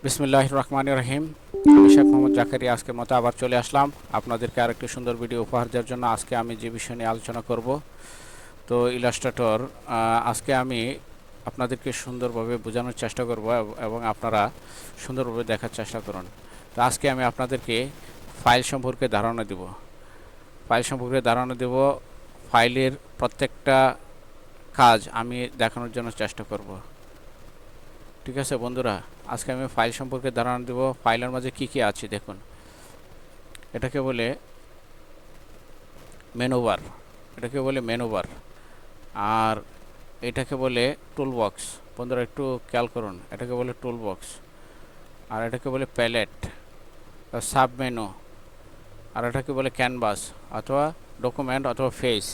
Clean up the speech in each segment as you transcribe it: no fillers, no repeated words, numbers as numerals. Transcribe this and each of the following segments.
বিসমিল্লাহির রহমানির রহিম। আমি শেখ মোহাম্মদ জাকারিয়া আজকের মতো আবার চলে আসলাম আপনাদেরকে আরেকটি সুন্দর ভিডিও উপহার দেওয়ার জন্য। আজকে আমি যে বিষয় নিয়ে আলোচনা করব, তো ইলাস্ট্রেটর আজকে আমি আপনাদেরকে সুন্দরভাবে বোঝানোর চেষ্টা করব এবং আপনারা সুন্দরভাবে দেখার চেষ্টা করুন। তো আজকে আমি আপনাদেরকে ফাইল সম্পর্কে ধারণা দেব। ফাইলের প্রত্যেকটা কাজ আমি দেখানোর জন্য চেষ্টা করব। ঠিক আছে বন্ধুরা, আজকে আমি ফাইল সম্পর্কে ধারণা দেব। ফাইলের মাঝে কি কি আছে দেখুন। এটাকে বলে মেনুবার, আর এটাকে বলে টুল বক্স। বন্ধুরা একটু খেয়াল করুন, এটাকে বলে টুল বক্স, আর এটাকে বলে প্যালেট, সাব মেনু, আর এটাকে বলে ক্যানভাস অথবা ডকুমেন্ট অথবা ফেস।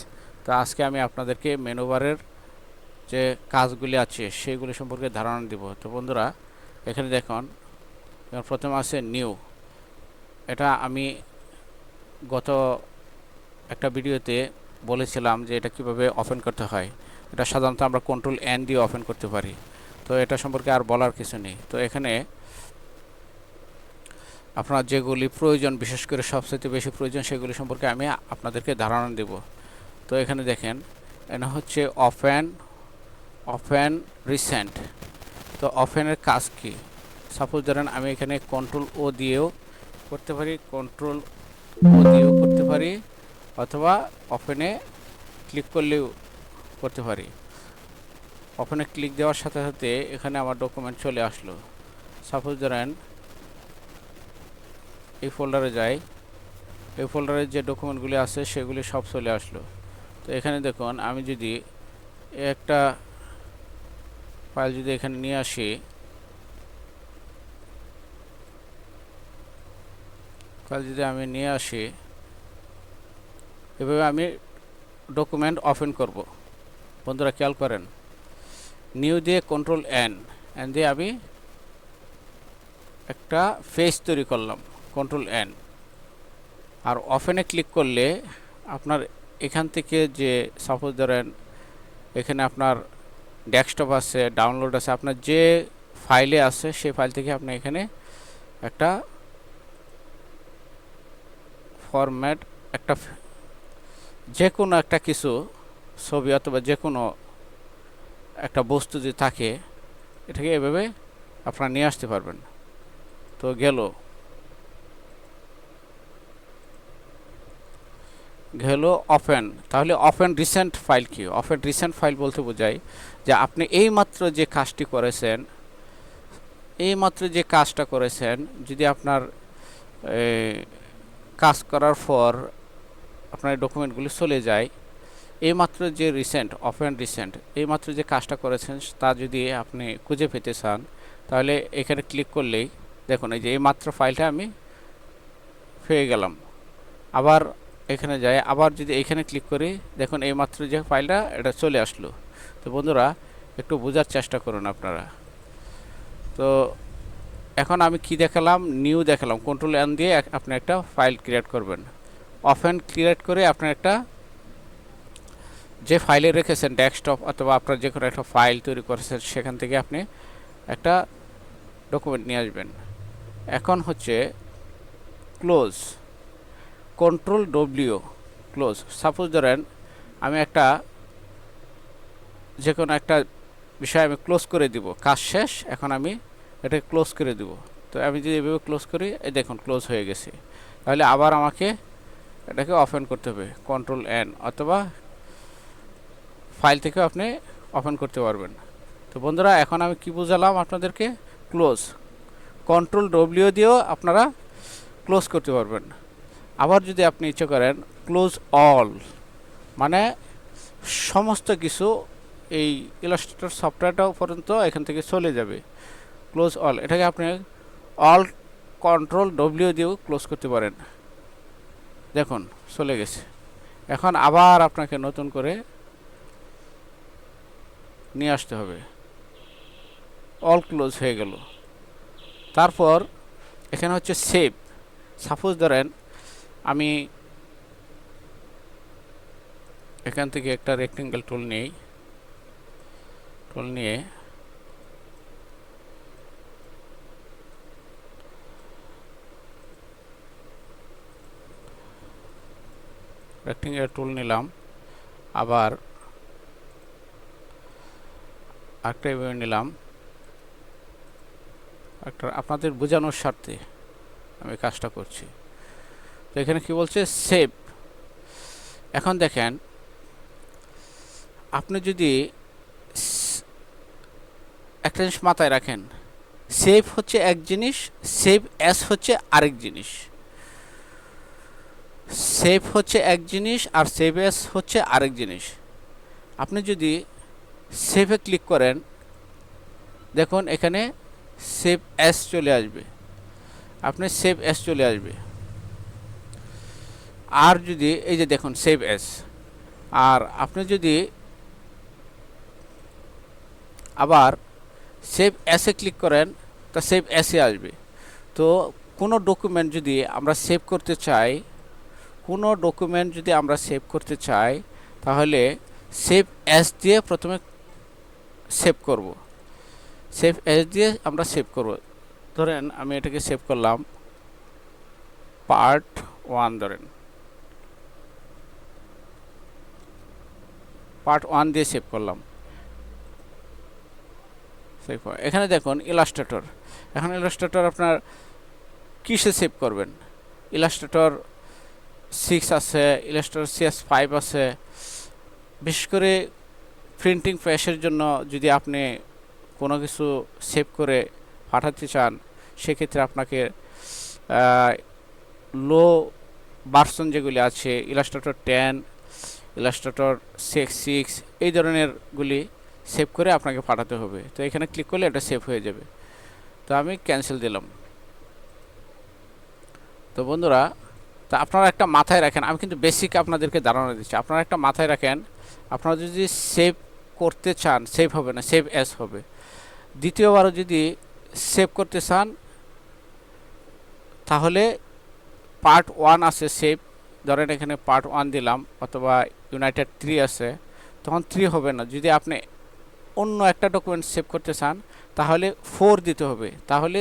তো আজকে আমি আপনাদেরকে মেনুবারের যে কাজগুলি আছে সেইগুলি সম্পর্কে ধারণা দিব। তো বন্ধুরা এখানে দেখুন, প্রথমে আছে নিউ। এটা আমি গত একটা ভিডিওতে বলেছিলাম যে এটা কিভাবে ওপেন করতে হয়। এটা সাধারণত আমরা কন্ট্রোল এন দিয়ে ওপেন করতে পারি, তো এটা সম্পর্কে আর বলার কিছু নেই। তো এখানে আপনার যেগুলি প্রয়োজন, বিশেষ করে সবচেয়ে বেশি প্রয়োজন, সেগুলি সম্পর্কে আমি আপনাদেরকে ধারণা দেব। তো এখানে দেখেন, এটা হচ্ছে ওপেন রিসেন্ট। তো ওপেনের কাজ কি? সাপোজ ধরেন আমি এখানে কন্ট্রোল ও দিয়েও করতে পারি, অথবা ওপেনে ক্লিক করলেও করতে পারি। ওপেনে ক্লিক দেওয়ার সাথে সাথে এখানে আমার ডকুমেন্ট চলে আসলো। সাপোজ ধরেন এই ফোল্ডারে যাই, এই ফোল্ডারে যে ডকুমেন্টগুলি আছে সেগুলি সব চলে আসলো। তো এখানে দেখুন, আমি যদি একটা ফাইল যদি এখানে নিয়ে আসি, এভাবে আমি ডকুমেন্ট ওপেন করব। বন্ধুরা খেয়াল করেন, নিউ দিয়ে কন্ট্রোল এন দিয়ে আমি একটা ফেস তৈরি করলাম, কন্ট্রোল এন। আর ওপেনে ক্লিক করলে আপনার এখান থেকে, যে সাপোজ ধরেন এখানে আপনার ডেস্কটপ আছে, ডাউনলোড আছে, আপনার যে ফাইলে আছে সেই ফাইল থেকে আপনি এখানে একটা ফরম্যাট, একটা যে কোনো একটা কিছু ছবি অথবা যে কোনো একটা বস্তু যদি থাকে, এটাকে এভাবে আপনারা নিয়ে আসতে পারবেন। তো গেল ওপেন। তাহলে ওপেন রিসেন্ট ফাইল কি? ওপেন রিসেন্ট ফাইল বলতে বোঝায় যে আপনি এইমাত্র যে কাজটা করেছেন, যদি আপনার কাজ করার পর আপনার ডকুমেন্টগুলি চলে যায়, এইমাত্র যে এইমাত্র যে কাজটা করেছেন তা যদি আপনি খুঁজে পেতে চান, তাহলে এখানে ক্লিক করলেই দেখুন, এই যে এইমাত্র ফাইলটা আমি পেয়ে গেলাম। আবার এখানে যাই, আবার যদি এখানে ক্লিক করি, দেখুন এইমাত্র যে ফাইলটা এটা চলে আসলো। তো বন্ধুরা একটু বোঝার চেষ্টা করুন আপনারা। তো এখন আমি কি দেখালাম? নিউ দেখালাম। কন্ট্রোল এন দিয়ে আপনি একটা ফাইল ক্রিয়েট করবেন। ওপেন ক্রিয়েট করে আপনার একটা, যে ফাইলে রেখেছেন ডেস্কটপ অথবা আপনার যে কোনো একটা ফাইল তৈরি করেছেন, সেখান থেকে আপনি একটা ডকুমেন্ট নিয়ে আসবেন। এখন হচ্ছে close, control W, close. Suppose ধরেন আমি যে কোনো একটা বিষয় আমি ক্লোজ করে দিব, কাজ শেষ, এখন আমি এটাকে ক্লোজ করে দিব। তো আমি যদি এভাবে ক্লোজ করি, এই দেখুন ক্লোজ হয়ে গেছে। তাহলে আবার আমাকে এটাকে ওপেন করতে হবে, কন্ট্রোল এন, অথবা ফাইল থেকেও আপনি ওপেন করতে পারবেন। তো বন্ধুরা এখন আমি কি বুঝালাম আপনাদেরকে? ক্লোজ, কন্ট্রোল ডব্লিউ দিয়েও আপনারা ক্লোজ করতে পারবেন। আবার যদি আপনি ইচ্ছে করেন, ক্লোজ অল, মানে সমস্ত কিছু এই ইলাস্ট্রেটর সফটওয়্যারটাও পর্যন্ত এখান থেকে চলে যাবে। ক্লোজ অল, এটাকে আপনি অল কন্ট্রোল ডব্লিউ দিয়েও ক্লোজ করতে পারেন। দেখুন চলে গেছে। এখন আবার আপনাকে নতুন করে নিয়ে আসতে হবে, অল ক্লোজ হয়ে গেল। তারপর এখানে হচ্ছে সেভ। সাপোজ ধরেন আমি এখান থেকে একটা রেক্টেঙ্গেল টুল নিয়ে রেক্টেঙ্গুলার টুল নিলাম, আবার একটা এভাবে নিলাম, একটা আপনাদের বোঝানোর স্বার্থে আমি কাজটা করছি। তো এখানে কি বলছে, সেভ। এখন দেখেন, আপনি যদি একটা জিনিস মাথায় রাখেন, সেভ হচ্ছে এক জিনিস, সেভ অ্যাস হচ্ছে আরেক জিনিস। সেভ হচ্ছে এক জিনিস আর সেভ অ্যাস হচ্ছে আরেক জিনিস। আপনি যদি সেভে ক্লিক করেন, দেখুন এখানে সেভ অ্যাস চলে আসবে, আপনি সেভ অ্যাস চলে আসবে। আর যদি এই যে দেখুন সেভ অ্যাস, আর আপনি যদি আবার সেভ অ্যাসে ক্লিক করেন, তা সেভ অ্যাসে আসবে। তো কোনো ডকুমেন্ট যদি আমরা সেভ করতে চাই, কোনো ডকুমেন্ট যদি আমরা সেভ করতে চাই, তাহলে সেভ অ্যাস দিয়ে প্রথমে সেভ করব, সেভ অ্যাস দিয়ে আমরা সেভ করব। ধরেন আমি এটাকে সেভ করলাম পার্ট 1, ধরেন পার্ট 1 দিয়ে সেভ করলাম। এখানে দেখুন ইলাস্ট্রেটর। এখন ইলাস্ট্রেটর আপনার কিসে সেভ করবেন? ইলাস্ট্রেটর 6 আছে, ইলাস্ট্রেটর CS5 আছে। বিশেষ করে প্রিন্টিং প্রেসের জন্য যদি আপনি কোনো কিছু সেভ করে পাঠাতে চান, সেক্ষেত্রে আপনাকে লো ভার্সন যেগুলি আছে, ইলাস্ট্রেটর 10, ইলাস্ট্রেটর 6 এই ধরনেরগুলি সেভ করে আপনাকে পাঠাতে হবে। তো এখানে ক্লিক করলে এটা সেভ হয়ে যাবে। তো আমি ক্যান্সেল দিলাম। তো বন্ধুরা, তা আপনারা একটা মাথায় রাখেন, আমি কিন্তু বেসিক আপনাদেরকে ধারণা দিচ্ছি, আপনারা একটা মাথায় রাখেন, আপনারা যদি সেভ করতে চান, সেভ হবে না, সেভ অ্যাস হবে। দ্বিতীয়বারও যদি সেভ করতে চান, তাহলে পার্ট 1 আছে সেভ, ধরেন এখানে পার্ট 1 দিলাম, অথবা ইউনাইটেড 3 আছে, তখন 3 হবে না। যদি আপনি অন্য একটা ডকুমেন্ট সেভ করতে চান, তাহলে 4 দিতে হবে, তাহলে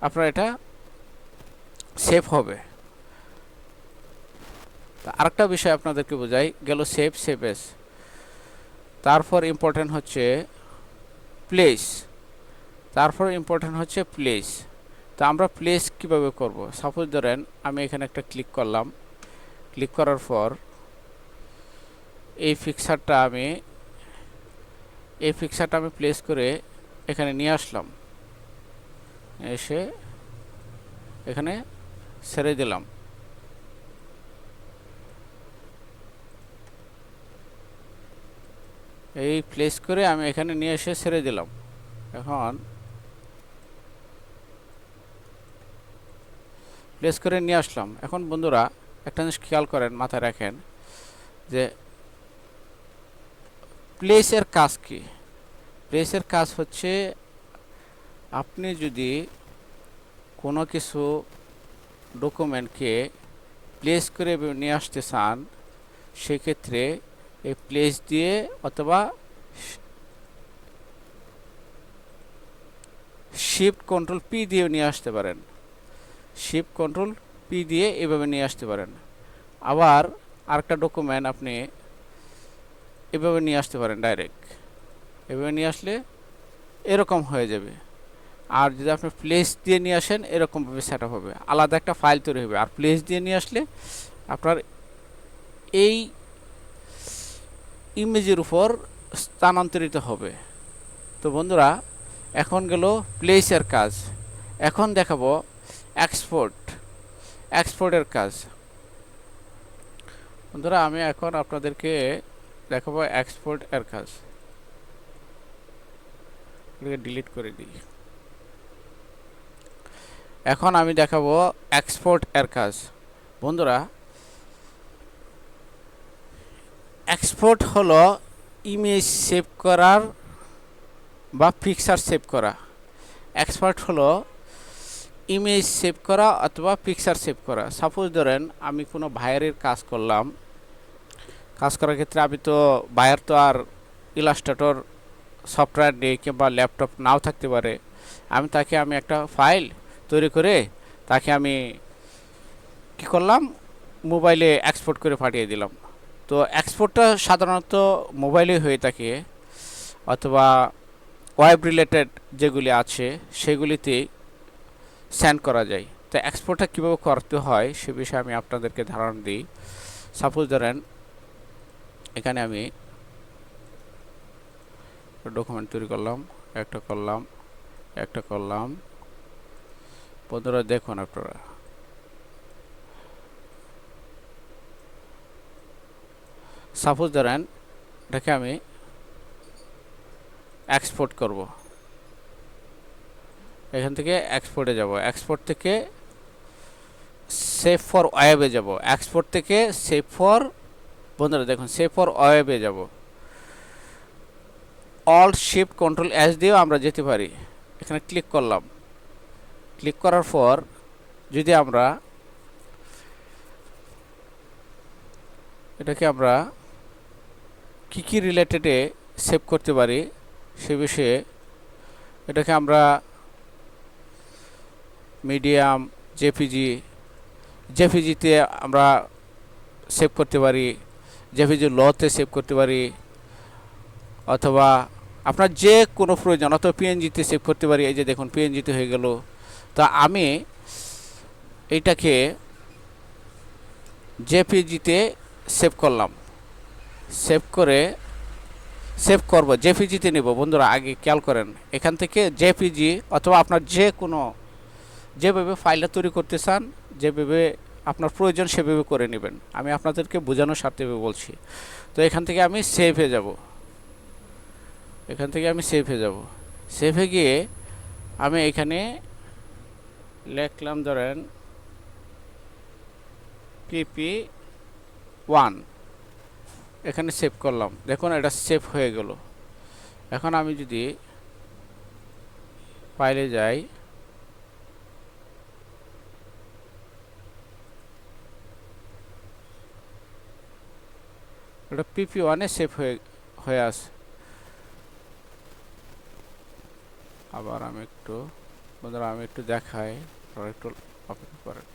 আপনার এটা সেভ হবে। আরেকটা বিষয় আপনাদেরকে বোঝাই গেল, সেভ, সেভ এস। তারপর ইম্পর্টেন্ট হচ্ছে প্লেস, তারপর ইম্পর্টেন্ট হচ্ছে প্লেস। তো আমরা প্লেস কিভাবে করব? সাপোজ ধরেন আমি এখানে একটা ক্লিক করলাম, ক্লিক করার পর এই ফিক্সারটা আমি প্লেস করে এখানে নিয়ে আসলাম, এসে এখানে ছেড়ে দিলাম। এই প্লেস করে আমি এখানে নিয়ে এসে ছেড়ে দিলাম। এখন প্লেস করে নিয়ে আসলাম। এখন বন্ধুরা একটা জিনিস খেয়াল করেন, মাথায় রাখেন যে প্লেসের কাজ কি। প্লেসের কাজ হচ্ছে, আপনি যদি কোনো কিছু ডকুমেন্টকে প্লেস করে নিয়ে আসতে চান, সেক্ষেত্রে এই প্লেস দিয়ে অথবা শিফট কন্ট্রোল পি দিয়ে নিয়ে আসতে পারেন, শিফট কন্ট্রোল পি দিয়ে এভাবে নিয়ে আসতে পারেন। আবার আরেকটা ডকুমেন্ট আপনি এভাবে নিয়ে আসতে পারেন, ডাইরেক্ট এভাবে নিয়ে আসলে এরকম হয়ে যাবে। আর যদি আপনি প্লেস দিয়ে নিয়ে আসেন, এরকমভাবে সেট আপ হবে, আলাদা একটা ফাইল তৈরি হবে। আর প্লেস দিয়ে নিয়ে আসলে আপনার এই ইমেজের উপর স্থানান্তরিত হবে। তো বন্ধুরা, এখন গেল প্লেসের কাজ। এখন দেখাবো এক্সপোর্টের কাজ। বন্ধুরা, আমি এখন আপনাদেরকে দেখাবো এক্সপোর্ট এর কাজ। ডিলিট করে দিই। এখন আমি দেখাবো এক্সপোর্ট এর কাজ। বন্ধুরা, এক্সপোর্ট হলো ইমেজ সেভ করার বা পিকচার সেভ করা। এক্সপোর্ট হলো ইমেজ সেভ করা অথবা পিকচার সেভ করা। সাপোজ ধরেন আমি কোনো ভাইয়ের কাজ করলাম, কাজ করার ক্ষেত্রে আমি তো ভাইয়ের তো আর ইলাস্ট্রেটর সফটওয়্যার নেই কিংবা ল্যাপটপ নাও থাকতে পারে। তাকে একটা ফাইল তৈরি করে তাকে আমি কি করলাম, মোবাইলে এক্সপোর্ট করে পাঠিয়ে দিলাম। তো এক্সপোর্টটা সাধারণত মোবাইলে হয়ে থাকে অথবা ওয়েব রিলেটেড যেগুলি আছে সেগুলিতে সেন্ড করা যায়। তো এক্সপোর্টটা কীভাবে করতে হয় সে বিষয়ে আমি আপনাদেরকে ধারণা দিই। সাপোজ ধরেন এখানে আমি ডকুমেন্ট তৈরি করলাম, একটা করলাম। বন্ধুরা দেখুন আপনারা, সাপোজ ধরেন এটাকে আমি এক্সপোর্ট করব, এখান থেকে এক্সপোর্টে যাব, এক্সপোর্ট থেকে সেভ ফর ওয়েবে যাব, এক্সপোর্ট থেকে সেভ ফর, বন্ধুরা দেখুন সেভ ফর ওয়েবে যাব। অল্ট শিফট কন্ট্রোল এস দিয়েও আমরা যেতে পারি। এখানে ক্লিক করলাম, ক্লিক করার পর যদি আমরা এটাকে আমরা কী রিলেটেডে সেভ করতে পারি সে বিষয়ে, এটাকে আমরা মিডিয়াম, জেপিজিতে আমরা সেভ করতে পারি, জেপিজি লতে সেভ করতে পারি, অথবা আপনার যে কোনো প্রয়োজন, অথবা পিএনজিতে সেভ করতে পারি। এই যে দেখুন পিএনজিতে হয়ে গেল। তা আমি এইটাকে জেপিজিতে সেভ করলাম, সেভ করব জেপিজিতে নেব। বন্ধুরা আগে খেয়াল করেন, এখান থেকে জেপিজি অথবা আপনার যে কোনো যেভাবে ফাইলটা তৈরি করতে চান, যেভাবে আপনার প্রয়োজন সেভাবে করে নেবেন। আমি আপনাদেরকে বোঝানোর স্বার্থে বলছি। তো এখান থেকে আমি সেভে যাব, সেভে গিয়ে আমি এখানে লিখলাম ধরেন PP1, এখানে সেভ করলাম। দেখুন এটা সেভ হয়ে গেল। এখন আমি যদি ফাইলে যাই, এটা PP1-এ সেভ হয়ে আছে। আবার আমি একটু, বন্ধুরা আমি একটু দেখাই, আপনারা একটু অপেক্ষা করেন।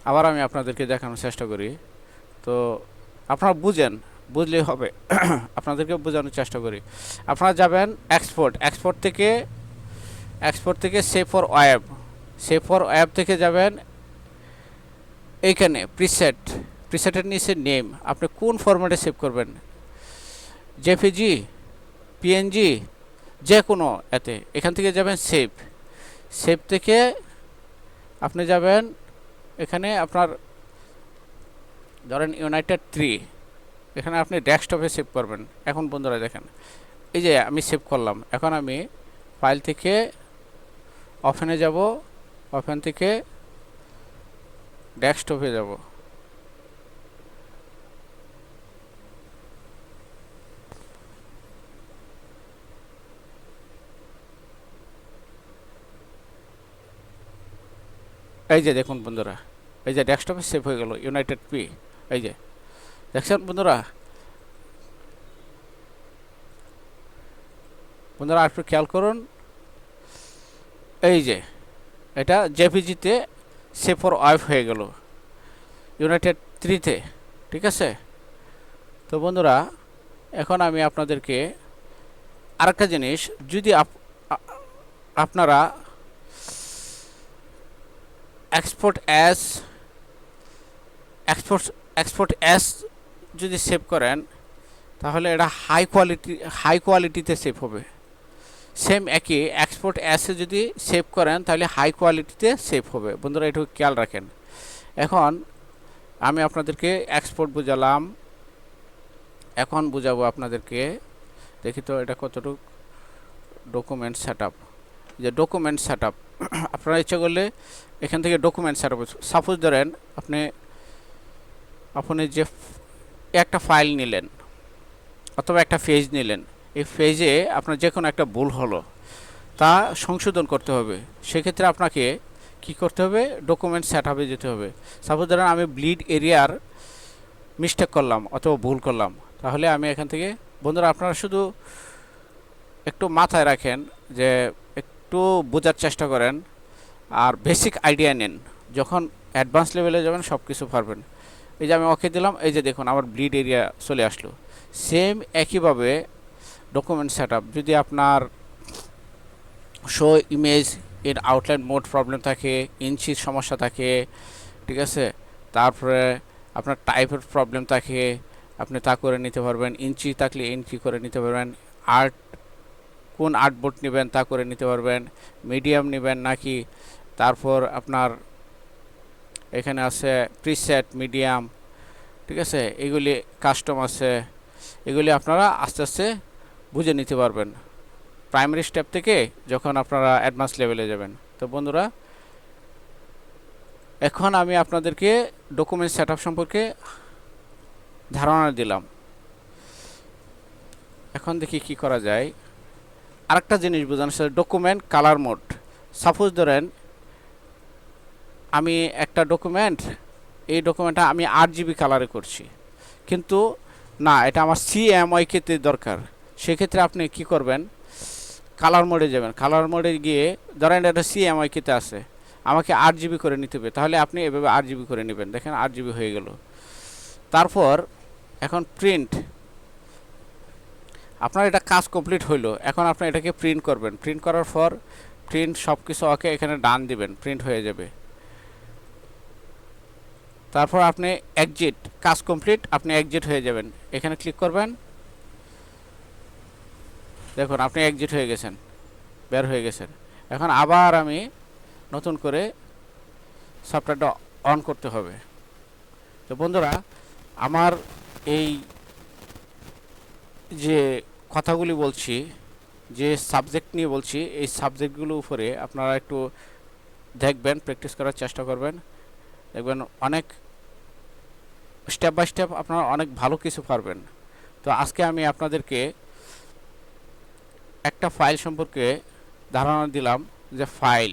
আবার আমি আপনাদেরকে দেখানোর চেষ্টা করি। তো আপনারা বুঝলেই হবে। আপনাদেরকে বোঝানোর চেষ্টা করি। আপনারা যাবেন এক্সপোর্ট থেকে সেভ ফর ওয়েব থেকে যাবেন এইখানে প্রিসেটের নিচে নেম, আপনি কোন ফরম্যাটে সেভ করবেন, জেপিজি, পিএনজি, যে কোনো এতে। এখান থেকে যাবেন সেভ থেকে আপনি যাবেন এখানে আপনার ধরেন ইউনাইটেড 3, এখানে আপনি ডেস্কটপে সেভ করবেন। এখন বন্ধুরা দেখেন, এই যে আমি সেভ করলাম। এখন আমি ফাইল থেকে ওপেনে যাব, ওপেন থেকে ডেস্কটপে যাব। এই যে দেখুন বন্ধুরা, এই যে ডেস্কটপে সেভ হয়ে গেল ইউনাইটেড পি। এই যে দেখছেন বন্ধুরা, আর একটু খেয়াল করুন। এই যে এটা জেপিজিতে সেভ ফর ওয়েব হয়ে গেল ইউনাইটেড 3-তে, ঠিক আছে। তো বন্ধুরা এখন আমি আপনাদেরকে আরেকটা জিনিস, যদি আপনারা এক্সপোর্ট অ্যাস যদি সেভ করেন তাহলে এটা হাই কোয়ালিটিতে সেভ হবে। সেম একই এক্সপোর্ট অ্যাসে যদি সেভ করেন তাহলে হাই কোয়ালিটিতে সেভ হবে। বন্ধুরা একটু খেয়াল রাখেন। এখন আমি আপনাদেরকে এক্সপোর্ট বুঝালাম, এখন বুঝাবো আপনাদেরকে, দেখি তো এটা কতটুকু ডকুমেন্ট সেটআপ। যে ডকুমেন্ট সেটআপ আপনারা ইচ্ছা করলে এখান থেকে ডকুমেন্ট সেটআপ, সাপোজ ধরেন আপনি যে একটা ফাইল নিলেন অথবা একটা পেজ নিলেন, এই পেজে আপনার যে কোনো একটা ভুল হলো তা সংশোধন করতে হবে। সেক্ষেত্রে আপনাকে কি করতে হবে, ডকুমেন্ট সেটআপে যেতে হবে। সাপোজ ধরেন আমি ব্লিড এরিয়ার মিস্টেক করলাম অথবা ভুল করলাম, তাহলে আমি এখান থেকে, বন্ধুরা আপনারা শুধু একটু মাথায় রাখেন যে একটু বোঝার চেষ্টা করেন আর বেসিক আইডিয়া নেন, যখন অ্যাডভান্স লেভেলে যাবেন সব কিছু পারবেন। এই যে আমি ওকে দিলাম, এই যে দেখুন আমার ব্লিড এরিয়া চলে আসলো। সেম একইভাবে ডকুমেন্ট সেটআপ, যদি আপনার শো ইমেজ এর আউটলাইন মোড প্রবলেম থাকে, ইঞ্চির সমস্যা থাকে, ঠিক আছে, তারপরে আপনার টাইপের প্রবলেম থাকে, আপনি তা করে নিতে পারবেন। ইঞ্চি থাকলে ইঞ্চি করে নিতে পারবেন। আর্ট, কোন আর্টবোর্ড নেবেন তা করে নিতে পারবেন। মিডিয়াম নেবেন নাকি, তারপর আপনার এখানে আছে প্রিসেট মিডিয়াম, ঠিক আছে, এগুলি কাস্টম আছে, এগুলি আপনারা আস্তে আস্তে বুঝে নিতে পারবেন প্রাইমারি স্টেপ থেকে যখন আপনারা অ্যাডভান্স লেভেলে যাবেন। তো বন্ধুরা, এখন আমি আপনাদেরকে ডকুমেন্ট সেটআপ সম্পর্কে ধারণা দিলাম। এখন দেখি কি করা যায়। আরেকটা জিনিস বোঝানো হচ্ছে ডকুমেন্ট কালার মোড। সাপোজ ধরেন আমি একটা ডকুমেন্ট, এই ডকুমেন্টটা আমি 8GB কালারে করছি, কিন্তু না, এটা আমার CMYK-তে দরকার। সেক্ষেত্রে আপনি কি করবেন, কালার মোডে যাবেন। কালার মোডে গিয়ে ধরেন এটা CMYK-তে আছে, আমাকে 8GB করে নিতে হবে, তাহলে আপনি এভাবে 8GB করে নেবেন। দেখেন 8GB হয়ে গেল। তারপর এখন প্রিন্ট, আপনার এটা কাজ কমপ্লিট হইলো, এখন আপনি এটাকে প্রিন্ট করবেন। প্রিন্ট করার পর প্রিন্ট সব কিছু ওকে, এখানে ডান দিবেন, প্রিন্ট হয়ে যাবে। তারপর আপনি এক্সিট, কাজ কমপ্লিট, আপনি এক্সিট হয়ে যাবেন, এখানে ক্লিক করবেন। দেখুন আপনি এক্সিট হয়ে গেছেন, বের হয়ে গেছেন। এখন আবার আমি নতুন করে সফটওয়্যারটা অন করতে হবে। তো বন্ধুরা, আমার এই যে কথাগুলি বলছি, যে সাবজেক্ট নিয়ে বলছি, এই সাবজেক্টগুলোর উপরে আপনারা একটু দেখবেন, প্র্যাকটিস করার চেষ্টা করবেন, দেখবেন অনেক স্টেপ বাই স্টেপ আপনারা অনেক ভালো কিছু পারবেন। তো আজকে আমি আপনাদেরকে একটা ফাইল সম্পর্কে ধারণা দিলাম, যে ফাইল,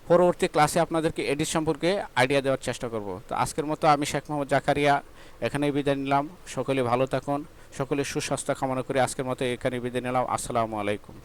পরবর্তী ক্লাসে আপনাদেরকে এডিট সম্পর্কে আইডিয়া দেওয়ার চেষ্টা করব। তো আজকের মতো আমি শেখ মোহাম্মদ জাকারিয়া এখানেই বিদায় নিলাম। সকলে ভালো থাকুন, সকলে সুস্বাস্থ্য কামনা করে আজকের মতো এখানেই বিদায় নিলাম। আসসালামু আলাইকুম।